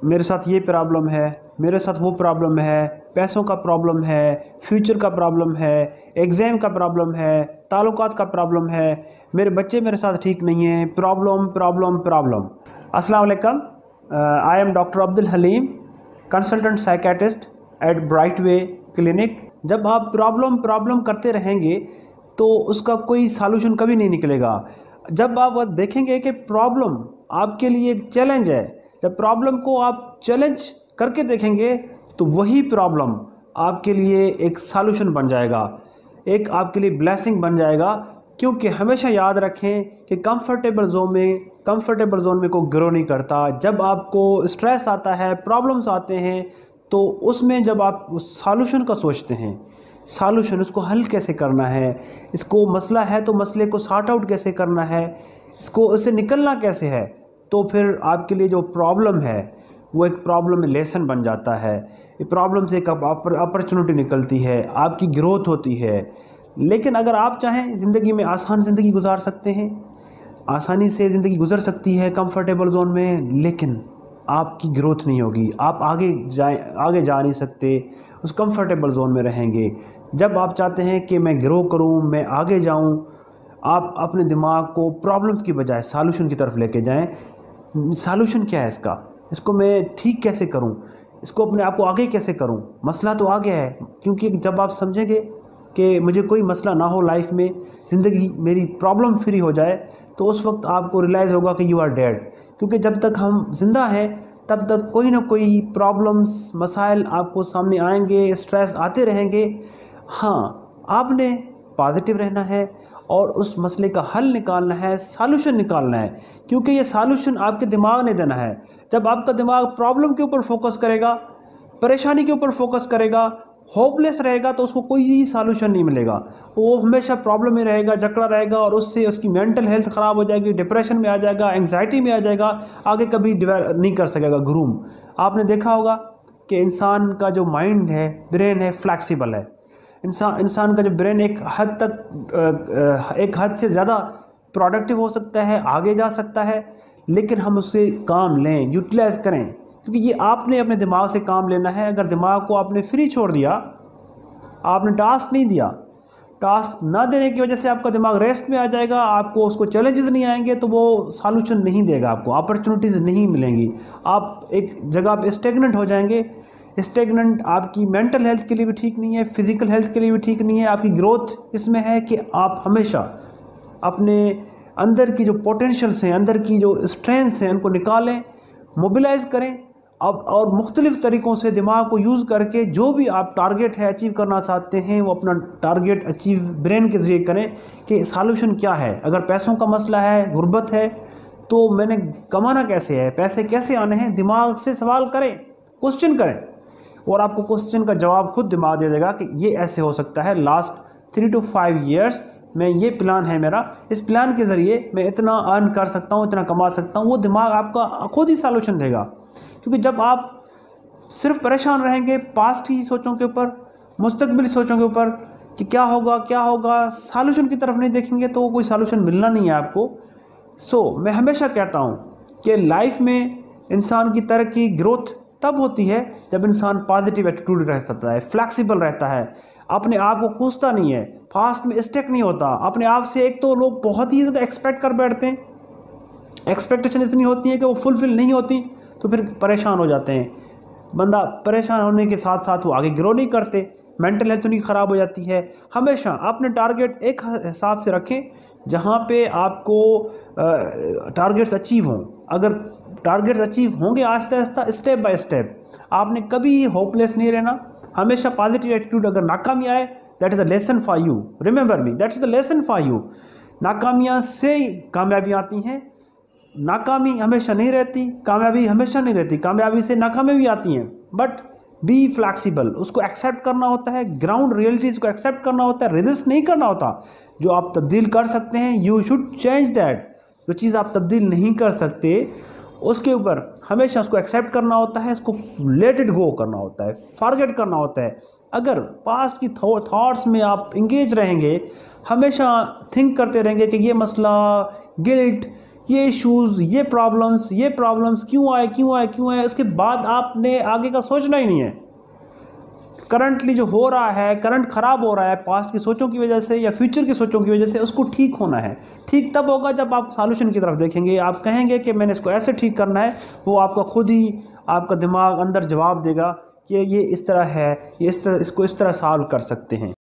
मेरे साथ ये प्रॉब्लम है, मेरे साथ वो प्रॉब्लम है, पैसों का प्रॉब्लम है, फ्यूचर का प्रॉब्लम है, एग्ज़ाम का प्रॉब्लम है, ताल्लुकात का प्रॉब्लम है, मेरे बच्चे मेरे साथ ठीक नहीं हैं, प्रॉब्लम प्रॉब्लम प्रॉब्लम। अस्सलाम वालेकुम, I am doctor Abdul Haleem, consultant psychiatrist at Brightway clinic. जब आप प्रॉब्लम प्रॉब्लम करते रहेंगे तो उसका कोई सॉल्यूशन कभी नहीं निकलेगा। जब आप देखेंगे कि प्रॉब्लम आपके लिए एक चैलेंज है, जब प्रॉब्लम को आप चैलेंज करके देखेंगे तो वही प्रॉब्लम आपके लिए एक सॉल्यूशन बन जाएगा, एक आपके लिए ब्लेसिंग बन जाएगा। क्योंकि हमेशा याद रखें कि कंफर्टेबल जोन में कोई ग्रो नहीं करता। जब आपको स्ट्रेस आता है, प्रॉब्लम्स आते हैं, तो उसमें जब आप उस सॉल्यूशन का सोचते हैं, सॉल्यूशन उसको हल कैसे करना है, इसको मसला है तो मसले को सॉर्ट आउट कैसे करना है, इससे निकलना कैसे है, तो फिर आपके लिए जो प्रॉब्लम है वो एक प्रॉब्लम लेसन बन जाता है। ये प्रॉब्लम से एक अपॉर्चुनिटी निकलती है, आपकी ग्रोथ होती है। लेकिन अगर आप चाहें ज़िंदगी में आसान ज़िंदगी गुजार सकते हैं, आसानी से ज़िंदगी गुजर सकती है कंफर्टेबल जोन में, लेकिन आपकी ग्रोथ नहीं होगी, आप आगे जा नहीं सकते, उस कंफर्टेबल जोन में रहेंगे। जब आप चाहते हैं कि मैं ग्रो करूं, मैं आगे जाऊं, आप अपने दिमाग को प्रॉब्लम्स की बजाय सॉल्यूशन की तरफ लेके जाएं। सॉल्यूशन क्या है इसको मैं ठीक कैसे करूं, इसको अपने आप को आगे कैसे करूं। मसला तो आ गया है, क्योंकि जब आप समझेंगे कि मुझे कोई मसला ना हो लाइफ में, ज़िंदगी मेरी प्रॉब्लम फ्री हो जाए, तो उस वक्त आपको रियलाइज़ होगा कि यू आर डेड। क्योंकि जब तक हम जिंदा हैं तब तक कोई ना कोई प्रॉब्लम्स, मसाइल आपको सामने आएंगे, स्ट्रेस आते रहेंगे। हाँ, आपने पॉजिटिव रहना है और उस मसले का हल निकालना है, सॉल्यूशन निकालना है, क्योंकि ये सॉल्यूशन आपके दिमाग ने देना है। जब आपका दिमाग प्रॉब्लम के ऊपर फोकस करेगा, परेशानी के ऊपर फोकस करेगा, होपलेस रहेगा, तो उसको कोई सॉल्यूशन नहीं मिलेगा। वो हमेशा प्रॉब्लम में रहेगा, जकड़ा रहेगा, और उससे उसकी मेंटल हेल्थ ख़राब हो जाएगी, डिप्रेशन में आ जाएगा, एंग्जाइटी में आ जाएगा, आगे कभी डेवलप नहीं कर सकेगा ग्रूम। आपने देखा होगा कि इंसान का जो माइंड है, ब्रेन है, फ्लैक्सिबल है। इंसान का जो ब्रेन एक हद से ज़्यादा प्रोडक्टिव हो सकता है, आगे जा सकता है, लेकिन हम उससे काम लें, यूटिलाइज़ करें, क्योंकि ये आपने अपने दिमाग से काम लेना है। अगर दिमाग को आपने फ्री छोड़ दिया, आपने टास्क नहीं दिया, टास्क ना देने की वजह से आपका दिमाग रेस्ट में आ जाएगा, आपको उसको चैलेंजेस नहीं आएंगे, तो वो सॉल्यूशन नहीं देगा, आपको अपॉर्चुनिटीज़ नहीं मिलेंगी, आप एक जगह पे स्टेगनेंट हो जाएंगे। स्टेगनेंट आपकी मेंटल हेल्थ के लिए भी ठीक नहीं है, फिज़िकल हेल्थ के लिए भी ठीक नहीं है। आपकी ग्रोथ इसमें है कि आप हमेशा अपने अंदर की जो पोटेंशियल्स हैं, अंदर की जो स्ट्रेंथ्स हैं, उनको निकालें, मोबिलाइज़ करें। अब और मुख्तलिफ़ तरीक़ों से दिमाग को यूज़ करके जो भी आप टारगेट है अचीव करना चाहते हैं, वो अपना टारगेट अचीव ब्रेन के ज़रिए करें कि सॉल्यूशन क्या है। अगर पैसों का मसला है, गुर्बत है, तो मैंने कमाना कैसे है, पैसे कैसे आने हैं, दिमाग से सवाल करें, क्वेश्चन करें, और आपको क्वेश्चन का जवाब खुद दिमाग दे देगा कि ये ऐसे हो सकता है। लास्ट 3 to 5 ईयर्स में ये प्लान है मेरा, इस प्लान के ज़रिए मैं इतना अर्न कर सकता हूँ, इतना कमा सकता हूँ। वो दिमाग आपका खुद ही सॉल्यूशन देगा। क्योंकि जब आप सिर्फ परेशान रहेंगे पास्ट की सोचों के ऊपर, मुस्तकबिल सोचों के ऊपर कि क्या होगा, सॉल्यूशन की तरफ नहीं देखेंगे, तो कोई सॉल्यूशन मिलना नहीं है आपको। मैं हमेशा कहता हूँ कि लाइफ में इंसान की तरक्की, ग्रोथ तब होती है जब इंसान पॉजिटिव एटीट्यूड रहता है, फ्लैक्सिबल रहता है, अपने आप को कोसता नहीं है, फास्ट में स्टेक नहीं होता अपने आप से। एक तो लोग बहुत ही ज़्यादा एक्सपेक्ट कर बैठते हैं, एक्सपेक्टेशन इतनी होती है कि वो फुलफ़िल नहीं होती, तो फिर परेशान हो जाते हैं। बंदा परेशान होने के साथ साथ वो आगे ग्रो नहीं करते, मेंटल हेल्थ उनकी ख़राब हो जाती है। हमेशा अपने टारगेट एक हिसाब से रखें जहाँ पे आपको टारगेट्स अचीव हों। अगर टारगेट्स अचीव होंगे Aahista Aahista, step by step, आपने कभी होपलेस नहीं रहना, हमेशा पॉजिटिव एटीट्यूड। अगर नाकामी आए, that is a lesson for you, remember me, that is a lesson for you. नाकामियाँ से कामयाबी आती हैं, नाकामी हमेशा नहीं रहती, कामयाबी हमेशा नहीं रहती, कामयाबी से नाकामी भी आती हैं। बट बी फ्लैक्सिबल, उसको एक्सेप्ट करना होता है, ग्राउंड रियलिटीज़ को एक्सेप्ट करना होता है, रेजिस्ट नहीं करना होता। जो आप तब्दील कर सकते हैं, यू शुड चेंज दैट। जो चीज़ आप तब्दील नहीं कर सकते, उसके ऊपर हमेशा उसको एक्सेप्ट करना होता है, उसको लेट इट गो करना होता है, फॉरगेट करना होता है। अगर पास्ट की थॉट्स में आप इंगेज रहेंगे, हमेशा थिंक करते रहेंगे कि ये मसला, गिल्ट, ये इश्यूज़, ये प्रॉब्लम्स क्यों आए, उसके बाद आपने आगे का सोचना ही नहीं है। करंटली जो हो रहा है, करंट ख़राब हो रहा है पास्ट की सोचों की वजह से या फ्यूचर की सोचों की वजह से, उसको ठीक होना है। ठीक तब होगा जब आप सॉल्यूशन की तरफ देखेंगे, आप कहेंगे कि मैंने इसको ऐसे ठीक करना है, वो आपका खुद ही आपका दिमाग अंदर जवाब देगा कि ये इस तरह है, ये इसको इस तरह सॉल्व कर सकते हैं।